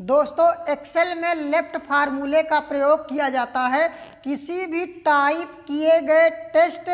दोस्तों एक्सेल में लेफ्ट फार्मूले का प्रयोग किया जाता है किसी भी टाइप किए गए टेक्स्ट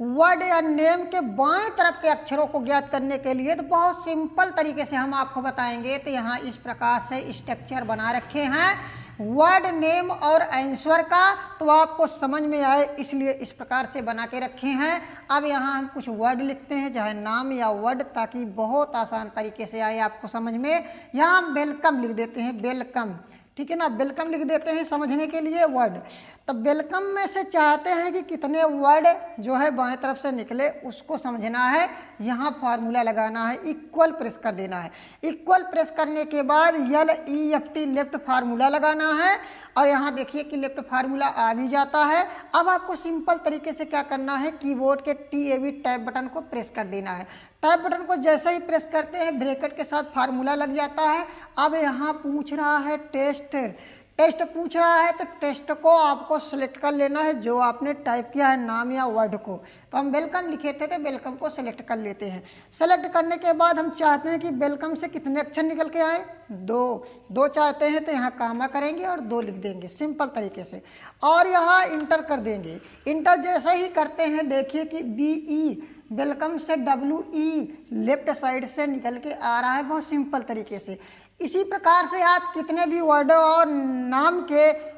वर्ड या नेम के बाएं तरफ के अक्षरों को ज्ञात करने के लिए। तो बहुत सिंपल तरीके से हम आपको बताएंगे। तो यहाँ इस प्रकार से स्ट्रक्चर बना रखे हैं वर्ड नेम और आंसर का, तो आपको समझ में आए इसलिए इस प्रकार से बना के रखे हैं। अब यहाँ हम कुछ वर्ड लिखते हैं, चाहे नाम या वर्ड, ताकि बहुत आसान तरीके से आए आपको समझ में। यहाँ हम वेलकम लिख देते हैं, वेलकम, ठीक है ना, वेलकम लिख देते हैं समझने के लिए वर्ड। तो वेलकम में से चाहते हैं कि कितने वर्ड जो है बाएं तरफ से निकले उसको समझना है। यहाँ फार्मूला लगाना है, इक्वल प्रेस कर देना है। इक्वल प्रेस करने के बाद LEFT लेफ्ट फार्मूला लगाना है और यहाँ देखिए कि लेफ्ट फार्मूला आ भी जाता है। अब आपको सिंपल तरीके से क्या करना है, कीबोर्ड के TAB टैब बटन को प्रेस कर देना है। टैब बटन को जैसे ही प्रेस करते हैं ब्रैकेट के साथ फार्मूला लग जाता है। अब यहाँ पूछ रहा है टेस्ट पूछ रहा है, तो टेस्ट को आपको सिलेक्ट कर लेना है जो आपने टाइप किया है नाम या वर्ड को। तो हम वेलकम लिखे थे तो वेलकम को सिलेक्ट कर लेते हैं। सेलेक्ट करने के बाद हम चाहते हैं कि वेलकम से कितने अक्षर निकल के आए, दो चाहते हैं तो यहाँ कामा करेंगे और 2 लिख देंगे सिंपल तरीके से, और यहाँ इंटर कर देंगे। इंटर जैसे ही करते हैं देखिए कि BE वेलकम से WE लेफ्ट साइड से निकल के आ रहा है, बहुत सिंपल तरीके से। इसी प्रकार से आप कितने भी वर्डों और नाम के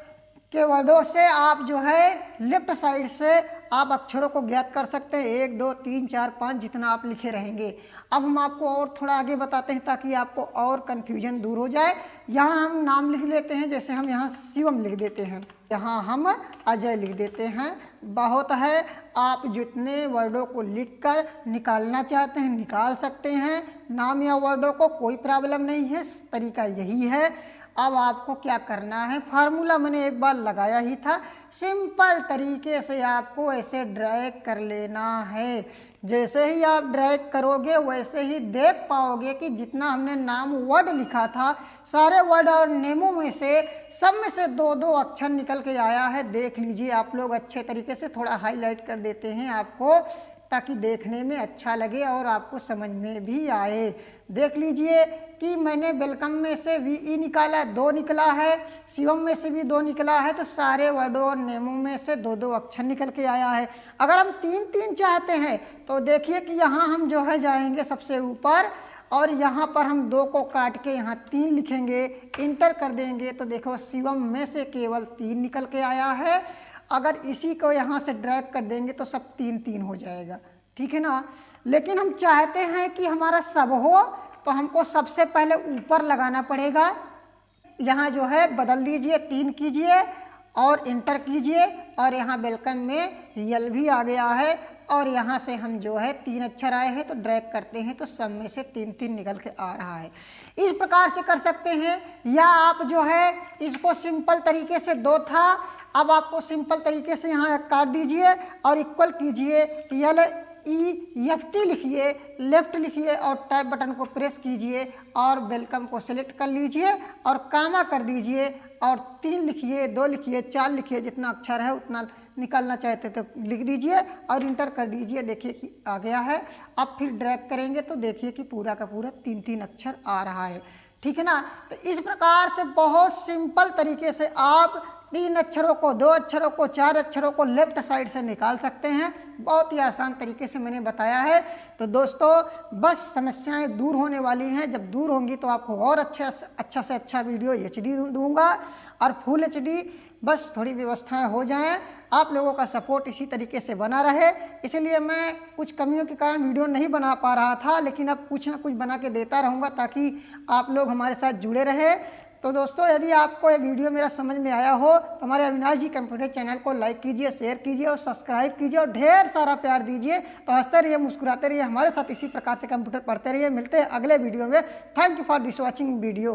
वर्डों से आप जो है लेफ्ट साइड से आप अक्षरों को ज्ञात कर सकते हैं, 1 2 3 4 5 जितना आप लिखे रहेंगे। अब हम आपको और थोड़ा आगे बताते हैं ताकि आपको और कन्फ्यूजन दूर हो जाए। यहाँ हम नाम लिख लेते हैं, जैसे हम यहाँ शिवम लिख देते हैं, यहाँ हम अजय लिख देते हैं। बहुत है, आप जितने वर्डों को लिखकर निकालना चाहते हैं निकाल सकते हैं, नाम या वर्डों को, कोई प्रॉब्लम नहीं है। तरीका यही है। अब आपको क्या करना है, फार्मूला मैंने एक बार लगाया ही था, सिंपल तरीके से आपको ऐसे ड्रैग कर लेना है। जैसे ही आप ड्रैग करोगे वैसे ही देख पाओगे कि जितना हमने नाम वर्ड लिखा था सारे वर्ड और नेमों में से सब में से 2-2 अक्षर निकल के आया है। देख लीजिए आप लोग अच्छे तरीके से, थोड़ा हाईलाइट कर देते हैं आपको ताकि देखने में अच्छा लगे और आपको समझ में भी आए। देख लीजिए कि मैंने वेलकम में से VE निकाला, 2 निकला है, शिवम में से भी 2 निकला है, तो सारे वर्डों और नेमों में से 2-2 अक्षर निकल के आया है। अगर हम 3-3 चाहते हैं तो देखिए कि यहाँ हम जो है जाएंगे सबसे ऊपर और यहाँ पर हम 2 को काट के यहाँ 3 लिखेंगे, इंटर कर देंगे तो देखो शिवम में से केवल 3 निकल के आया है। अगर इसी को यहाँ से ड्रैग कर देंगे तो सब 3-3 हो जाएगा, ठीक है ना। लेकिन हम चाहते हैं कि हमारा सब हो तो हमको सबसे पहले ऊपर लगाना पड़ेगा। यहाँ जो है बदल दीजिए, 3 कीजिए और इंटर कीजिए और यहाँ वेलकम में यल भी आ गया है और यहाँ से हम जो है 3 अक्षर आए हैं तो ड्रैग करते हैं तो सब में से 3-3 निकल के आ रहा है। इस प्रकार से कर सकते हैं। या आप जो है इसको सिंपल तरीके से 2 था, अब आपको सिंपल तरीके से यहाँ काट दीजिए और इक्वल कीजिए, LEFT लिखिए, लेफ्ट लिखिए और टैब बटन को प्रेस कीजिए और वेलकम को सिलेक्ट कर लीजिए और कामा कर दीजिए और 3 लिखिए, 2 लिखिए, 4 लिखिए, जितना अक्षर है उतना निकालना चाहते तो लिख दीजिए और इंटर कर दीजिए। देखिए कि आ गया है। अब फिर ड्रैग करेंगे तो देखिए कि पूरा का पूरा 3-3 अक्षर आ रहा है, ठीक है ना। तो इस प्रकार से बहुत सिंपल तरीके से आप 3 अक्षरों को, 2 अक्षरों को, 4 अक्षरों को लेफ्ट साइड से निकाल सकते हैं। बहुत ही आसान तरीके से मैंने बताया है। तो दोस्तों बस समस्याएं दूर होने वाली हैं, जब दूर होंगी तो आपको और अच्छा से अच्छा वीडियो HD दूंगा और फुल HD। बस थोड़ी व्यवस्थाएं हो जाएं, आप लोगों का सपोर्ट इसी तरीके से बना रहे। इसलिए मैं कुछ कमियों के कारण वीडियो नहीं बना पा रहा था, लेकिन अब कुछ ना कुछ बना के देता रहूँगा ताकि आप लोग हमारे साथ जुड़े रहे। तो दोस्तों यदि आपको ये वीडियो मेरा समझ में आया हो तो हमारे अविनाश जी कंप्यूटर चैनल को लाइक कीजिए, शेयर कीजिए और सब्सक्राइब कीजिए और ढेर सारा प्यार दीजिए। तो हंसते रहिए, मुस्कुराते रहिए, हमारे साथ इसी प्रकार से कंप्यूटर पढ़ते रहिए। मिलते हैं अगले वीडियो में। Thank you for this watching video.